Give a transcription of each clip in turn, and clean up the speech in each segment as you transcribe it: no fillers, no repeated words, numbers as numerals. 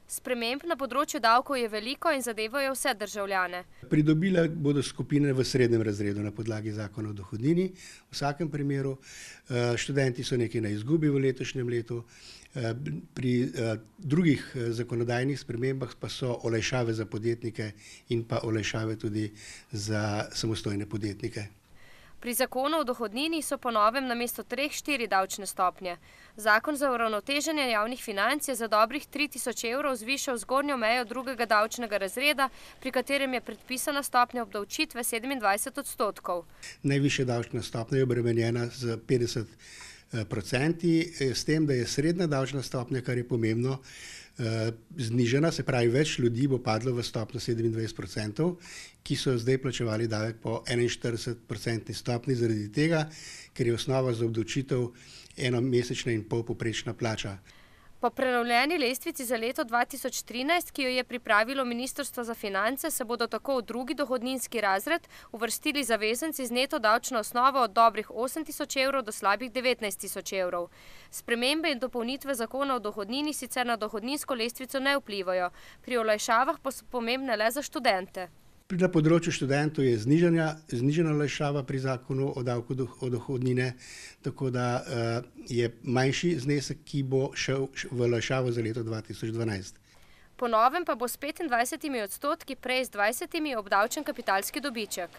Sprememb na področju davkov je veliko in zadevajo vse državljane. Pridobile bodo skupine v srednjem razredu na podlagi zakona o dohodnini. V vsakem primeru študenti so nekaj na izgubi v letošnjem letu. Pri drugih zakonodajnih spremembah pa so olajšave za podjetnike in pa olajšave tudi za samostojne podjetnike. Pri zakonu o dohodnini so po novem namesto 3 4 davčne stopnje. Zakon za uravnoteženje javnih financ je za dobrih 3.000 evrov zvišal zgornjo mejo drugega davčnega razreda, pri katerem je predpisana stopnja obdavčitve 27%. Najvišja davčna stopnja je obremenjena z 50%, s tem, da je srednja davčna stopnja, kar je pomembno, znižana, se pravi, več ljudi bo padlo v stopnjo 27%, ki so zdaj plačevali davek po 41% stopnji zaradi tega, ker je osnova za obdavčitev 1,5-mesečna povprečna plača. Po prenovljeni lestvici za leto 2013, ki jo je pripravilo Ministrstvo za finance, se bodo tako v drugi dohodninski razred uvrstili zavezanci z neto davčno osnovo od dobrih 8.000 evrov do slabih 19.000 evrov. Spremembe in dopolnitve zakona o dohodnini sicer na dohodninsko lestvico ne vplivajo, pri olajšavah pa so pomembne le za študente. Na področju študentov je znižana olajšava pri zakonu o davku od dohodnine, tako da je manjši znesek, ki bo šel v olajšavo za leto 2012. Po novem pa bo s 25% prej z 20% obdavčen kapitalski dobiček.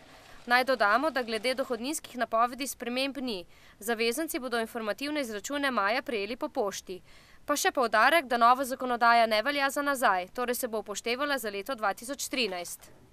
Naj dodamo, da glede dohodninskih napovedi sprememb ni. Zavezanci bodo informativne izračune maja prejeli po pošti. Pa še poudarek, da nova zakonodaja ne velja za nazaj, torej se bo upoštevala za leto 2013.